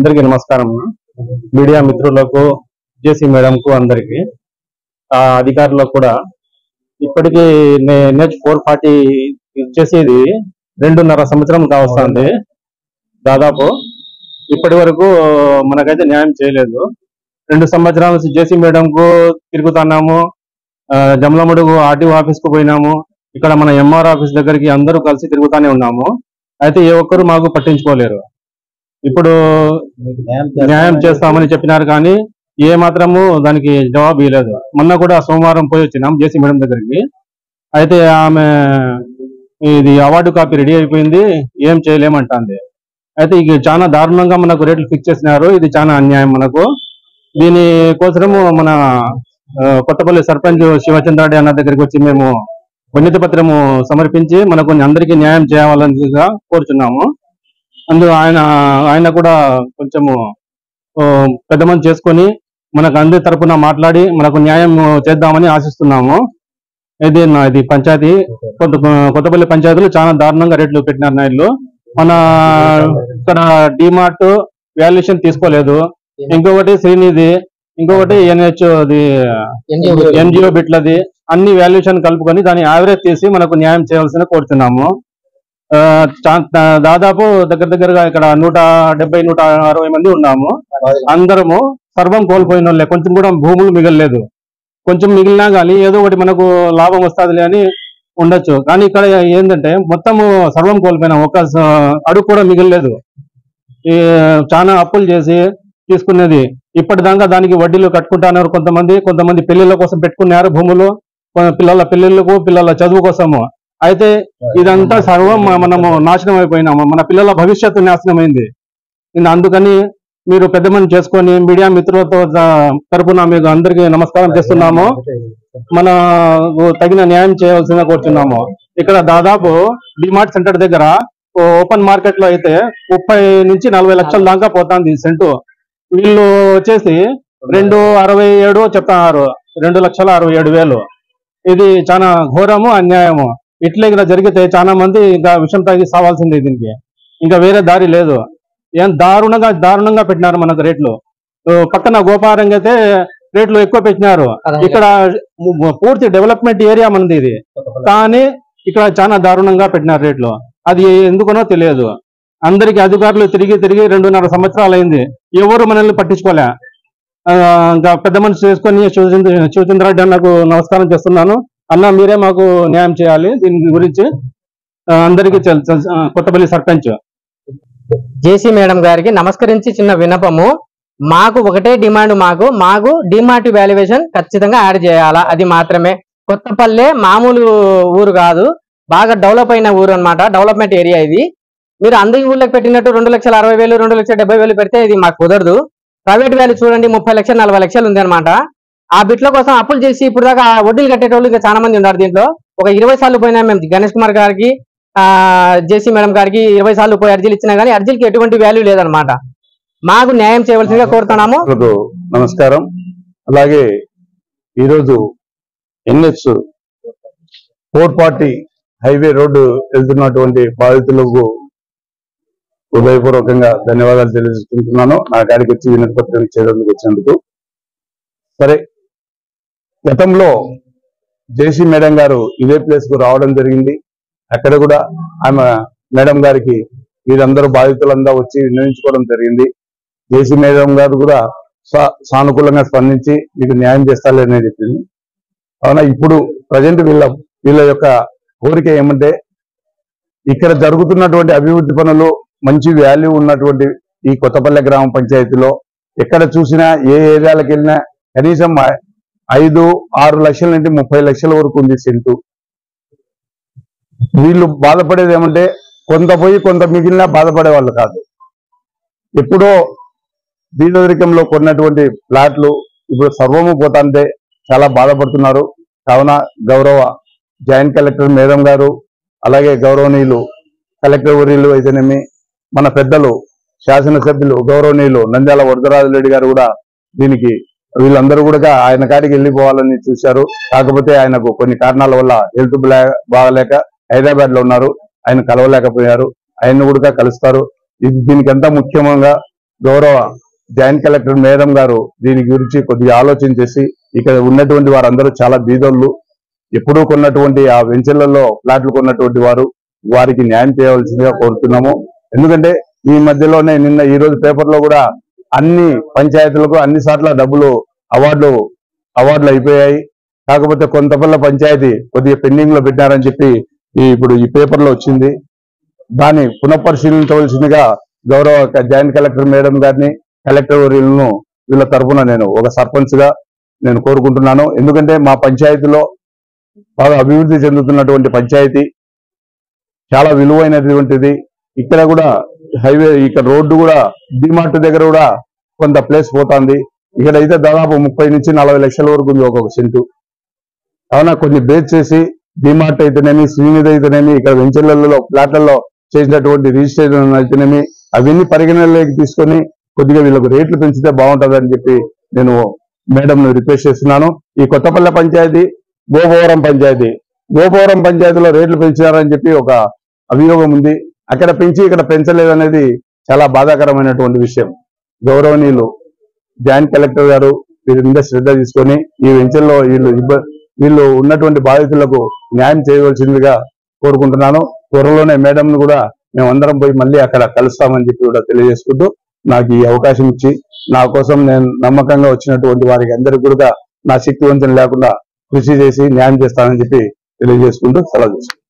అందరికీ నమస్కారం. మీడియా మిత్రులకు, జేసీ మేడంకు, అందరికీ అధికారులకు కూడా ఇప్పటికీ NH 440 ఇచ్చేసేది 2.5 సంవత్సరం కావస్తుంది. దాదాపు ఇప్పటి వరకు మనకైతే న్యాయం చేయలేదు. 2 సంవత్సరాల నుంచి జేసీ మేడంకు తిరుగుతున్నాము. జమలమడుగు ఆర్టీఓ ఆఫీస్ కు పోయినాము. ఇక్కడ మన MR ఆఫీస్ దగ్గరికి అందరూ కలిసి తిరుగుతానే ఉన్నాము. అయితే ఏ ఒక్కరు మాకు పట్టించుకోలేరు. ఇప్పుడు న్యాయం చేస్తామని చెప్పినారు కానీ ఏ మాత్రము దానికి జవాబు ఇవ్వలేదు. మొన్న కూడా సోమవారం పోయి వచ్చినాం జేసీ మేడం దగ్గరికి. అయితే ఆమె ఇది అవార్డు కాపీ రెడీ అయిపోయింది, ఏం చేయలేమంటుంది. అయితే ఇక చాలా దారుణంగా మనకు రేట్లు ఫిక్స్ చేసినారు. ఇది చాలా అన్యాయం మనకు. దీనికోసము మన కొత్తపల్లి సర్పంచ్ శివచంద్రారెడ్డి అన్న దగ్గరికి వచ్చి మేము వినతి పత్రము సమర్పించి మనకు అందరికీ న్యాయం చేయాలని కోరుచున్నాము. అందులో ఆయన కూడా కొంచెము పెద్ద మంది చేసుకొని మనకు అందరి తరపున మాట్లాడి మనకు న్యాయం చేద్దామని ఆశిస్తున్నాము. ఇది పంచాయతీ కొత్తపల్లి పంచాయతీలో చాలా దారుణంగా రేట్లు పెట్టినారు నాయుళ్ళు. మన ఇక్కడ డిమార్ట్ వాల్యుయేషన్ తీసుకోలేదు. ఇంకొకటి శ్రీనిధి, ఇంకొకటి NH NGO బిట్లది అన్ని వాల్యుయేషన్ కలుపుకొని దాని యావరేజ్ తీసి మనకు న్యాయం చేయాల్సిన కోరుతున్నాము. దాదాపు దగ్గరగా ఇక్కడ 170-160 మంది ఉన్నాము. అందరము సర్వం కోల్పోయిన వాళ్ళే. కొంచెం కూడా భూములు మిగలలేదు. కొంచెం మిగిలినా కానీ ఏదో ఒకటి మనకు లాభం వస్తుంది అని ఉండొచ్చు. కానీ ఇక్కడ ఏంటంటే మొత్తము సర్వం కోల్పోయినాం. ఒక్క అడుగు కూడా మిగలలేదు. చాలా అప్పులు చేసి తీసుకునేది. ఇప్పటిదాకా దానికి వడ్డీలు కట్టుకుంటున్నారు కొంతమంది పెళ్లిళ్ళ కోసం పెట్టుకున్నారు భూములు, పిల్లల పెళ్లిళ్ళకు, పిల్లల చదువు కోసము. అయితే ఇదంతా సర్వం మనము నాశనం అయిపోయినాము. మన పిల్లల భవిష్యత్తు నాశనమైంది. అందుకని మీరు పెద్ద మంది చేసుకొని మీడియా మిత్రులతో తరపున మీకు అందరికీ నమస్కారం చేస్తున్నాము. మన తగిన న్యాయం చేయవలసిన కోరుతున్నాము. ఇక్కడ దాదాపు డిమార్ట్ సెంటర్ దగ్గర ఓపెన్ మార్కెట్ లో అయితే 30-40 లక్షల దాకా పోతుంది సెంటు. వీళ్ళు వచ్చేసి 267 చెప్తున్నారు, 2,67,000. ఇది చాలా ఘోరము, అన్యాయము. ఇట్లా ఇక్కడ జరిగితే చాలా మంది ఇంకా విషం తాగి సావాల్సిందే. దీనికి ఇంకా వేరే దారి లేదు. ఏం దారుణంగా పెట్టినారు మనకు రేట్లు. పక్కన గోపారంగా అయితే రేట్లు ఎక్కువ పెట్టినారు. ఇక్కడ పూర్తి డెవలప్మెంట్ ఏరియా మనది ఇది, కానీ ఇక్కడ చాలా దారుణంగా పెట్టినారు రేట్లు. అది ఎందుకనో తెలియదు. అందరికి అధికారులు తిరిగి 2.5 సంవత్సరాలు అయింది. ఎవరు మనల్ని పట్టించుకోలే. ఇంకా పెద్ద మనిషి చేసుకొని శివచంద్రారెడ్డి అన్నకు నమస్కారం చేస్తున్నాను. అన్న, మీరే మాకు న్యాయం చేయాలి దీని గురించి. అందరికీ కొత్తపల్లి సర్పంచ్ జేసీ మేడం గారికి నమస్కరించి చిన్న విన్నపము. మాకు ఒకటే డిమాండ్, మాకు డిమార్ట్ వాల్యుయేషన్ ఖచ్చితంగా యాడ్ చేయాలా. అది మాత్రమే. కొత్తపల్లె మామూలు ఊరు కాదు, బాగా డెవలప్ అయిన ఊరు అన్నమాట. డెవలప్మెంట్ ఏరియా ఇది. మీరు అందరి ఊళ్ళకి పెట్టినట్టు 2,60,000, 2,70,000 పెడితే ఇది మాకు కుదరదు. ప్రైవేట్ వాల్యూ చూడండి, 30 లక్షలు 40 లక్షలు ఉంది అనమాట. ఆ బిట్ల కోసం అప్పులు చేసి ఇప్పుడు దాకా వడ్డీలు కట్టేటోళ్ళు ఇంకా చాలా మంది ఉన్నారు. దీంట్లో ఒక 20 సార్లు పోయినా మేము గణేష్ కుమార్ గారికి, జేసీ మేడం గారికి 20 సార్లు పోయి అర్జీలు ఇచ్చినా కానీ అర్జీలకి ఎటువంటి వాల్యూ లేదనమాట. మాకు న్యాయం చేయవలసిందిగా కోరుతున్నాము. నమస్కారం. అలాగే ఈరోజు NH 440 హైవే రోడ్డు వెళ్తున్నటువంటి బాధితులకు హృదయపూర్వకంగా ధన్యవాదాలు తెలియజేసుకుంటున్నాను. నా కాడికి వచ్చి వినతి పత్రం ఇచ్చేందుకు వచ్చినందుకు. సరే, గతంలో జేసీ మేడం గారు ఇదే ప్లేస్ కు రావడం జరిగింది. అక్కడ కూడా ఆమె మేడం గారికి వీరందరూ బాధితులంతా వచ్చి విన్నవించుకోవడం జరిగింది. జేసీ మేడం గారు కూడా సానుకూలంగా స్పందించి మీకు న్యాయం చేస్తారని చెప్పింది. అవునా, ఇప్పుడు ప్రజెంట్ వీళ్ళ యొక్క కోరిక ఏమంటే, ఇక్కడ జరుగుతున్నటువంటి అభివృద్ధి పనులు మంచి వాల్యూ ఉన్నటువంటి ఈ కొత్తపల్లె గ్రామ పంచాయతీలో ఎక్కడ చూసినా, ఏ ఏరియాలకు వెళ్ళినా కనీసం 5-6 లక్షల నుండి 30 లక్షల వరకు ఉంది సెంటు. వీళ్ళు బాధపడేది ఏమంటే, కొంత పోయి కొంత మిగిలినా బాధపడే వాళ్ళు కాదు. ఎప్పుడో బీదరికంలో కొన్నటువంటి ప్లాట్లు ఇప్పుడు సర్వము పోతాంటే చాలా బాధపడుతున్నారు. కావున గౌరవ జాయింట్ కలెక్టర్ మేడం గారు, అలాగే గౌరవనీయులు కలెక్టర్ వర్యులు అయితేనేమి, మన పెద్దలు శాసనసభ్యులు గౌరవనీయులు నంద్యాల వరదరాజరెడ్డి గారు కూడా దీనికి వీళ్ళందరూ కూడా ఆయన కాడికి వెళ్ళిపోవాలని చూశారు. కాకపోతే ఆయనకు కొన్ని కారణాల వల్ల హెల్త్ బాగలేక హైదరాబాద్ లో ఉన్నారు. ఆయన కలవలేకపోయారు. ఆయన్ని కూడా కలుస్తారు. దీనికంతా ముఖ్యంగా గౌరవ జాయింట్ కలెక్టర్ మేడం గారు దీని గురించి కొద్దిగా ఆలోచన చేసి ఇక్కడ ఉన్నటువంటి వారందరూ చాలా బీదోళ్ళు, ఎప్పుడూ కొన్నటువంటి ఆ వెంచర్లలో ఫ్లాట్లు కొన్నటువంటి వారికి న్యాయం చేయవలసిందిగా కోరుతున్నాము. ఎందుకంటే ఈ మధ్యలోనే ఈ రోజు పేపర్లో కూడా అన్ని పంచాయతీలకు అన్ని సార్ల డబ్బులు అవార్డులు అయిపోయాయి. కాకపోతే కొంతపల్ల పంచాయతీ కొద్దిగా పెండింగ్ లో పెట్టారని చెప్పి ఇప్పుడు ఈ పేపర్లో వచ్చింది. దాన్ని పునఃపరిశీలించవలసిందిగా గౌరవ జాయింట్ కలెక్టర్ మేడం గారిని, కలెక్టర్ వీళ్ళ తరఫున నేను ఒక సర్పంచ్ గా నేను కోరుకుంటున్నాను. ఎందుకంటే మా పంచాయతీలో బాగా అభివృద్ధి చెందుతున్నటువంటి పంచాయతీ, చాలా విలువైనటువంటిది. ఇక్కడ కూడా హైవే, ఇక్కడ రోడ్డు కూడా డిమార్ట్ దగ్గర కూడా కొంత ప్లేస్ పోతుంది. ఇక్కడైతే దాదాపు 30 నుంచి 40 లక్షల వరకు ఉంది ఒక్కొక్క సెంటు. కావున కొన్ని బేస్ చేసి డిమార్ట్ అయితేనేమి, శ్రీనిధి అయితేనేమి, ఇక్కడ వెంచర్లలో ఫ్లాట్లలో చేసినటువంటి రిజిస్ట్రేషన్ అయితేనేమి, అవన్నీ పరిగణనలోకి తీసుకొని కొద్దిగా వీళ్ళకు రేట్లు పెంచితే బాగుంటుందని చెప్పి నేను మేడంను రిక్వెస్ట్ చేస్తున్నాను. ఈ కొత్తపల్లె పంచాయతీ, గోపవరం పంచాయతీలో రేట్లు పెంచారని చెప్పి ఒక అభియోగం ఉంది. అక్కడ పెంచి ఇక్కడ పెంచలేదనేది చాలా బాధాకరమైనటువంటి విషయం. గౌరవనీయులు జాయింట్ కలెక్టర్ గారు వీరి మీద శ్రద్ధ తీసుకొని ఈ వెంచర్లో వీళ్ళు ఉన్నటువంటి బాధితులకు న్యాయం చేయవలసిందిగా కోరుకుంటున్నాను. త్వరలోనే మేడంను కూడా మేమందరం పోయి మళ్ళీ అక్కడ కలుస్తామని చెప్పి కూడా తెలియజేసుకుంటూ, నాకు ఈ అవకాశం ఇచ్చి నా కోసం నేను నమ్మకంగా వచ్చినటువంటి వారికి అందరికీ కూడా నా శక్తి వంచన లేకుండా కృషి చేసి న్యాయం చేస్తానని చెప్పి తెలియజేసుకుంటూ సెలవు తీసుకుంటాను.